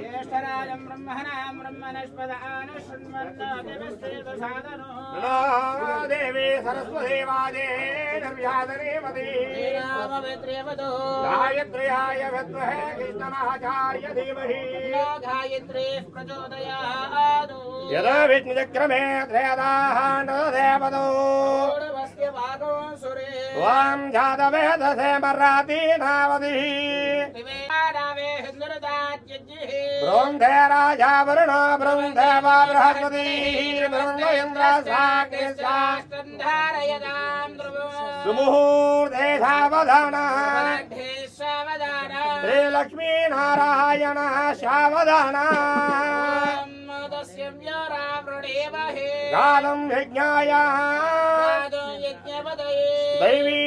ज्येष्ठराजं ब्रह्मणां ब्रह्मणस्पदानशृण्वन्नोतिभिस्सेदसादनो देवी सरस्वती वादे निर्व्याधनेमति रामविद्रेवदो गायत्र्याय विद्महे कृष्णमाचार्य धीमहि गायत्री प्रचोदयात् यदा विष्णुचक्रमे त्रयदाहानदेवदो षोडशस्य भागो सुरे वां जातवेदसे मर्राति नावदिः दिवेदावे हिन्दुरदात्यज्ञिः ब्रह्मे राजा वरुणो ब्रह्मदेव बृहस्पतिः ब्रह्म इन्द्रस्याग्निश्चाष्टन्धारयतां ध्रुवो सुमुहूर्ते सावधानः सावधानः श्रीलक्ष्मी नारायण सावधानः कालं यज्ञाय दैवी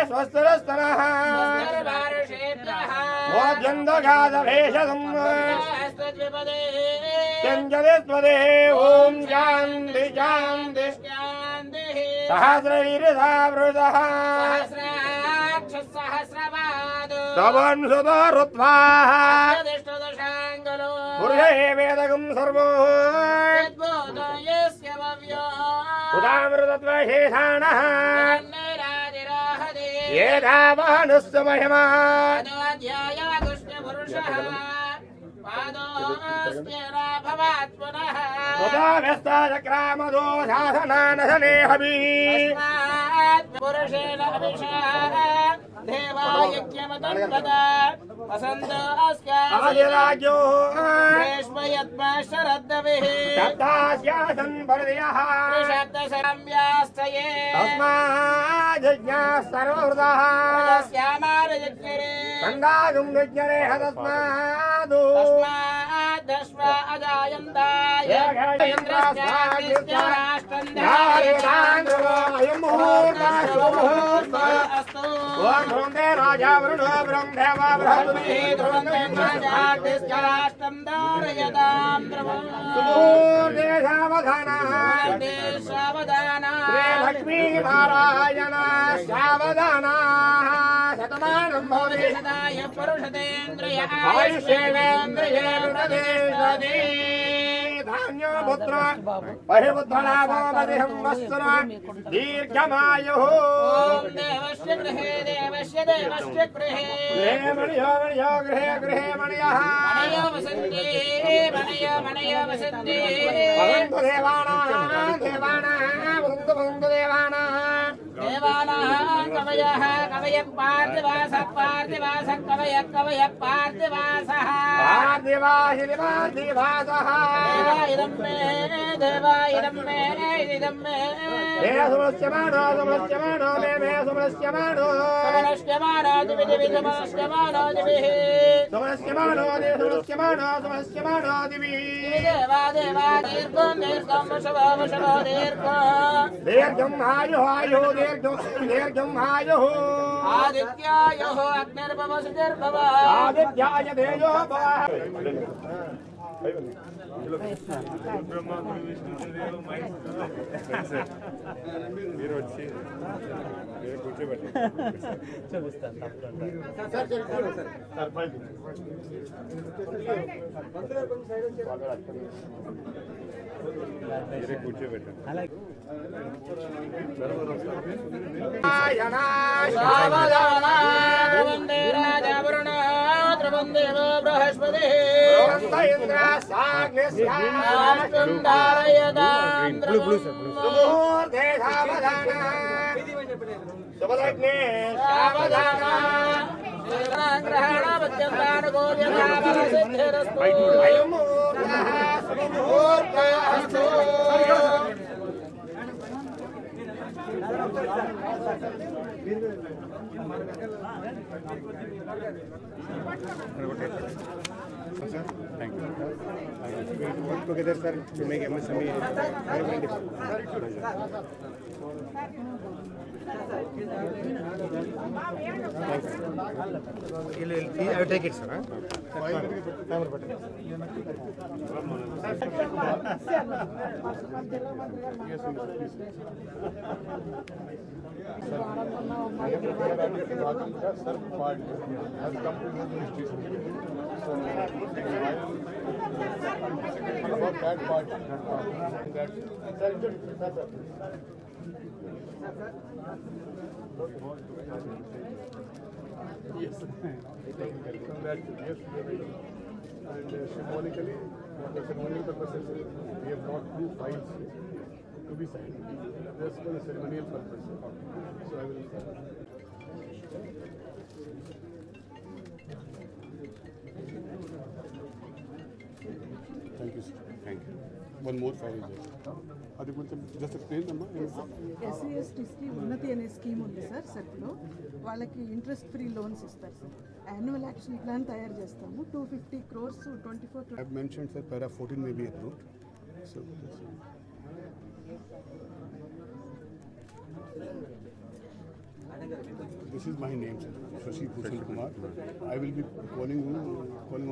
स्वस्तिरस्तनः मोद्यन्तगादभेषदम् चञ्चलिस्वदे ॐ शान्ति शान्ति सहस्रवीर्यसा वृषः सवंसुतो ऋत्वा पुरुषे वेदकं सर्वो उदामृतत्वशेषाणः ये धावानुस्य महिमा चक्रामदो शासनानशने हवि पुरुषेण देवायज्ञमतन्वदा वसन्तोऽस्यादिराज्यो ग्रीष्मयद्मशरद्दविः सप्तास्यासन् परदयः त्रिशब्दशरम्यास्तये तस्माज्ज्ञाः सर्वहृदः श्यामारयज्ञरे सङ्गागुं यज्ञरे तस्मादु तस्मादश्व अजायन्ताय अस्तु राजा वरुणो ब्रह्मदेव बृहस्पतिश्चाष्टं धारयतां लक्ष्मी नारायण सावधाना शतमानं भवति सदाय पुरुषतेन्द्रिय आयुष्येवेन्द्रिये धान्यो पुत्र बहिर्पुत्रलाभोपतिहं वस्त्र दीर्घमायुः देवस्य गृहे देवस्य देवस्य गृहे गृहे मणियो मणियो गृहे गृहे मणियः मणयो वसन्ति मणयो वसन्ति भवन्तु देवानां देवानां भवन्तु देवानां देवानां कवयः कवयः पार्थिवासः पार्थिवासः कवयः कवयः पार्थिवासः पार्थिवासः देवायिदं मे देवायिदं मे इदं मे सुमनस्यमानो मे मे सुमनस्यमानो समनस्यमानो दिवि दिवि समनस्यमानो दिविः सुमनस्यमानो दिवि देवा देवा दीर्घं दीर्घं वशवो वशवो दीर्घं आयुः आयुः दीर्घं आयुः आदित्यायुः अग्निर्भवसुतिर्भव आदित्याय तेजो भवः మీరు వచ్చి కూర్చోబెట్టి చూపిస్తాను మీరే కూర్చోబెట్టండి वन्दे राजा वरुण द्रवन्देव बृहस्पतिः Thank you. Work together, sir, to make MSME. I will take it, sir. Yes. And symbolically, for ceremonial purposes, we have brought 2 files to be signed. Just for the ceremonial purpose. So I will. Thank you, sir. Thank you. One more file is there. అది కొంచెం just explain అమ్మా. SC ఎస్టీస్కి ఉన్నతి అనే scheme ఉంది sir సెట్లో వాళ్ళకి interest free loans ఇస్తారు sir. Annual action plan తయారు చేస్తాము. 250 crores 24. I have mentioned that para 14 may be approved. So this is my name, sir. Shashi Bhushan Kumar. I will be calling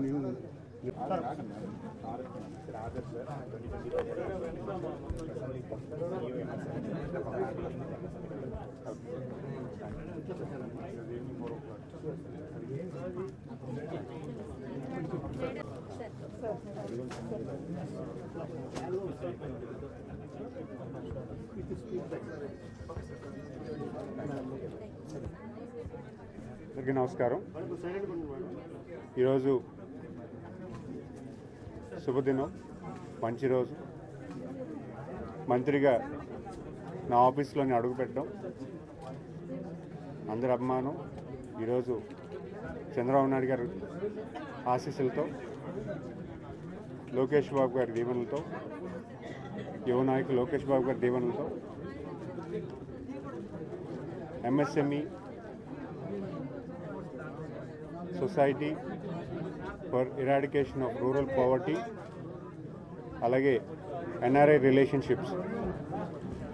on you. అందరికీ నమస్కారం. ఈరోజు శుభదినం, మంచి రోజు. మంత్రిగా నా ఆఫీస్లోని అడుగుపెట్టడం అందరి అభిమానం. ఈరోజు చంద్రబాబు నాయుడు గారి ఆశీస్సులతో, లోకేష్ బాబు గారి దీవెనలతో, యువ నాయకులు లోకేష్ బాబు గారి దీవెనలతో MSME society for eradication of rural poverty, అలాగే ఎన్ఆర్ఐ రిలేషన్షిప్స్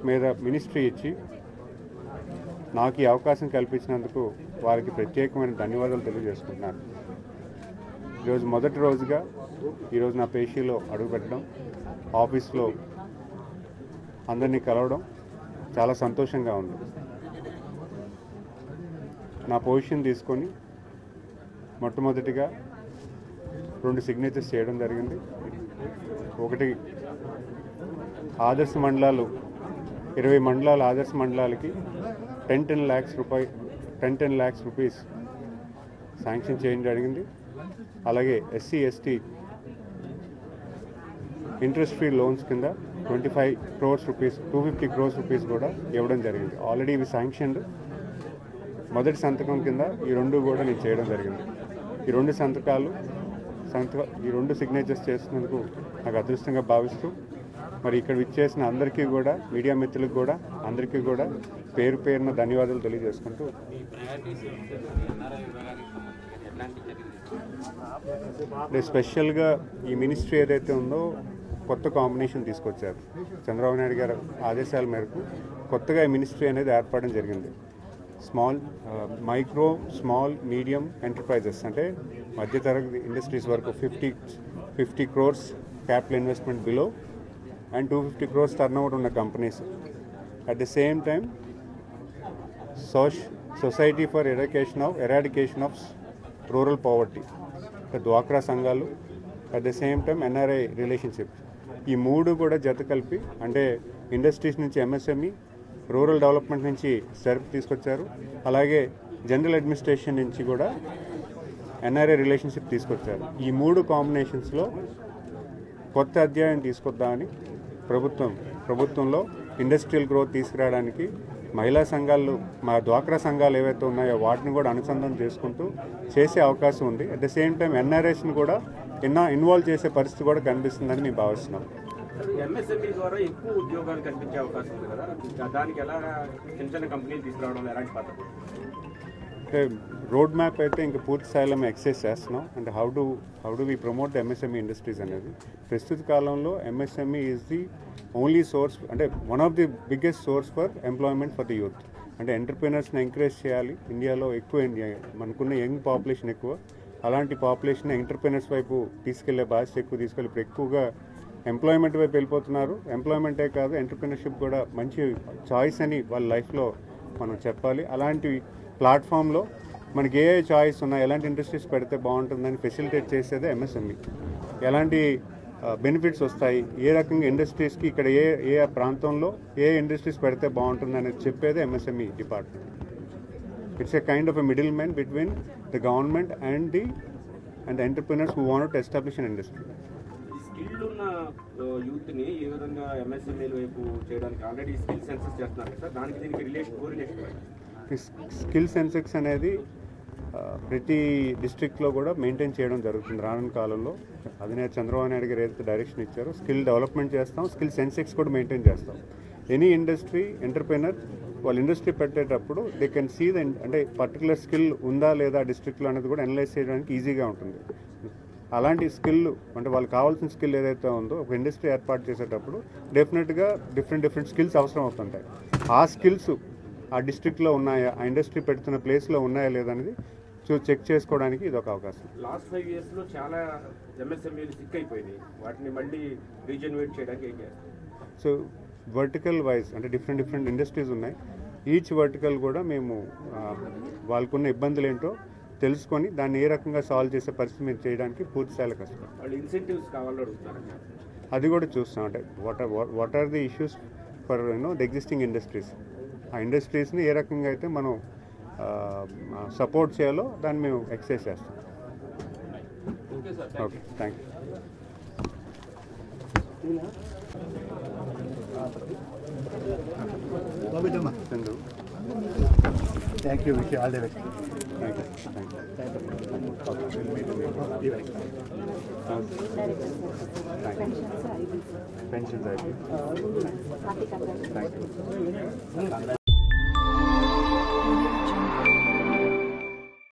మీద మినిస్ట్రీ ఇచ్చి నాకు ఈ అవకాశం కల్పించినందుకు వారికి ప్రత్యేకమైన ధన్యవాదాలు తెలియజేసుకుంటున్నాను. ఈరోజు మొదటి రోజుగా ఈరోజు నా పేషీలో అడుగుపెట్టడం, ఆఫీస్లో అందరినీ కలవడం చాలా సంతోషంగా ఉంది. నా పొజిషన్ తీసుకొని మొట్టమొదటిగా 2 సిగ్నేచర్స్ చేయడం జరిగింది. ఒకటి ఆదర్శ మండలాలు, 20 మండలాలు ఆదర్శ మండలాలకి 10 lakhs రూపీస్ శాంక్షన్ చేయడం జరిగింది. అలాగే SC ST interest free loans కింద 25 crores రూపీస్, 250 crores రూపీస్ కూడా ఇవ్వడం జరిగింది. ఆల్రెడీ ఇవి శాంక్షన్డ్. మొదటి సంతకం కింద ఈ 2 కూడా నేను చేయడం జరిగింది. ఈ 2 సిగ్నేచర్స్ చేసినందుకు నాకు అదృష్టంగా భావిస్తూ, మరి ఇక్కడ విచ్చేసిన అందరికీ కూడా, మీడియా మిత్రులకు కూడా, అందరికీ కూడా పేరు పేరున ధన్యవాదాలు తెలియజేసుకుంటూ, స్పెషల్గా ఈ మినిస్ట్రీ ఏదైతే ఉందో కొత్త కాంబినేషన్ తీసుకొచ్చారు. చంద్రబాబు నాయుడు గారి ఆదేశాల మేరకు కొత్తగా ఈ మినిస్ట్రీ అనేది ఏర్పడడం జరిగింది. మైక్రో స్మాల్ మీడియం ఎంటర్ప్రైజెస్ అంటే మధ్యతరగతి ఇండస్ట్రీస్ వరకు 50 crores capital investment below and 250 crores turnover ఉన్న companies. At the same time society for eradication of rural poverty, డ్వాక్రా సంఘాలు, at the same time NRI relationship. ఈ 3 కూడా జత కలిపి, అంటే ఇండస్ట్రీస్ నుంచి ఎంఎస్ఎంఈ, రూరల్ డెవలప్మెంట్ నుంచి సెర్ప్ తీసుకొచ్చారు. అలాగే జనరల్ అడ్మినిస్ట్రేషన్ నుంచి కూడా ఎన్ఆర్ఐ రిలేషన్షిప్ తీసుకొచ్చారు. ఈ 3 కాంబినేషన్స్లో కొత్త అధ్యాయం తీసుకొద్దామని ప్రభుత్వంలో ఇండస్ట్రియల్ గ్రోత్ తీసుకురావడానికి మహిళా సంఘాలు, మా డ్వాక్రా సంఘాలు ఏవైతే ఉన్నాయో వాటిని కూడా అనుసంధానం చేసుకుంటూ చేసే అవకాశం ఉంది. అట్ ద సేమ్ టైం ఎన్ఆర్ఐస్ని కూడా ఇన్వాల్వ్ చేసే పరిస్థితి కూడా కనిపిస్తుందని మేము భావిస్తున్నాం. ఎంఎస్ఎంఈ ద్వారా ఎక్కువ ఉద్యోగాలు కల్పించే అవకాశం ఉంది కదా, దానికి ఎలా చిన్న కంపెనీలు తీసుకురావడం ఎలాంటి పద్ధతి? అంటే రోడ్ మ్యాప్ అయితే ఇంకా పూర్తి స్థాయిలో మేము ఎక్సైజ్ చేస్తున్నాం. అంటే how do we promote the MSME industries అనేది. ప్రస్తుత కాలంలో MSME is the only source, అంటే one of the biggest source for employment for the youth. అంటే ఎంటర్ప్రీనర్స్ని ఎంకరేజ్ చేయాలి. ఇండియాలో ఎక్కువ మనకున్న యంగ్ పాపులేషన్ ఎక్కువ, అలాంటి పాపులేషన్ ఎంటర్ప్రీనర్స్ వైపు తీసుకెళ్లే బాధ్యత ఎక్కువ తీసుకెళ్ళి ఇప్పుడు ఎక్కువగా ఎంప్లాయ్మెంట్ వైపు వెళ్ళిపోతున్నారు. ఎంప్లాయ్మెంటే కాదు, ఎంటర్ప్రీనర్షిప్ కూడా మంచి చాయిస్ అని వాళ్ళ లైఫ్లో మనం చెప్పాలి. అలాంటి ప్లాట్ఫామ్లో మనకి ఏ చాయిస్ ఉన్నా, ఎలాంటి ఇండస్ట్రీస్ పెడితే బాగుంటుందని ఫెసిలిటేట్ చేసేదే ఎంఎస్ఎంఈ. ఎలాంటి బెనిఫిట్స్ వస్తాయి, ఏ రకంగా ఇండస్ట్రీస్కి ఇక్కడ ఏ ప్రాంతంలో ఏ ఇండస్ట్రీస్ పెడితే బాగుంటుంది అనేది చెప్పేదే MSME department. It's a kind of a middle man between the government and the entrepreneurs who want to establish an industry. Skill ఉన్న యూత్ని ఏ విధంగా ఎంఎస్ఎంఈల వైపు చేయడానికి ఆల్రెడీ స్కిల్ సెన్సెస్ చేస్తున్నారు సార్, దానికి దీనికి కోరిలేషన్ స్కిల్ సెన్సెక్స్ అనేది ప్రతి డిస్ట్రిక్ట్లో కూడా మెయింటైన్ చేయడం జరుగుతుంది రానున్న కాలంలో. అధినేత చంద్రబాబు నాయుడు గారు ఏదైతే డైరెక్షన్ ఇచ్చారో స్కిల్ డెవలప్మెంట్ చేస్తాం, స్కిల్ సెన్సెక్స్ కూడా మెయింటైన్ చేస్తాం. ఎనీ ఇండస్ట్రీ ఎంటర్ప్రీనర్ వాళ్ళు ఇండస్ట్రీ పెట్టేటప్పుడు దే కెన్ సీ అంటే పర్టికులర్ స్కిల్ ఉందా లేదా డిస్ట్రిక్ట్లో అనేది కూడా అనలైజ్ చేయడానికి ఈజీగా ఉంటుంది. అలాంటి స్కిల్ అంటే వాళ్ళకి కావాల్సిన స్కిల్ ఏదైతే ఉందో ఒక ఇండస్ట్రీ ఏర్పాటు చేసేటప్పుడు డెఫినెట్గా డిఫరెంట్ స్కిల్స్ అవసరం అవుతుంటాయి. ఆ స్కిల్స్ ఆ డిస్ట్రిక్ట్లో ఉన్నాయా, ఆ ఇండస్ట్రీ పెడుతున్న ప్లేస్లో ఉన్నాయా లేదనేది చెక్ చేసుకోవడానికి ఇది ఒక అవకాశం. లాస్ట్ 5 yearsలో చాలా ఎంఎస్ఎంఈలు సిక్ అయిపోయినాయి, వాటిని మళ్ళీ రీజనరేట్ చేయడానికి ఏం చేస్తారు? సో వర్టికల్ వైజ్ అంటే డిఫరెంట్ ఇండస్ట్రీస్ ఉన్నాయి. ఈచ్ వర్టికల్ కూడా మేము వాళ్ళకున్న ఇబ్బందులు ఏంటో తెలుసుకొని దాన్ని ఏ రకంగా సాల్వ్ చేసే పరిస్థితి మీరు చేయడానికి పూర్తి స్థాయిలో కష్టం. వాళ్ళు ఇన్సెంటివ్స్ కావాలని అడుగుతున్నారు, అది కూడా చూస్తాం. అంటే what are the issues for the existing industries, ఆ ఇండస్ట్రీస్ని ఏ రకంగా అయితే మనం సపోర్ట్ చేయాలో దాన్ని మేము ఎక్సర్సైజ్ చేస్తాం. Okay, thank you. Chandu, thank you, wish all the best. Pensions అయిపోయి థ్యాంక్ యూ.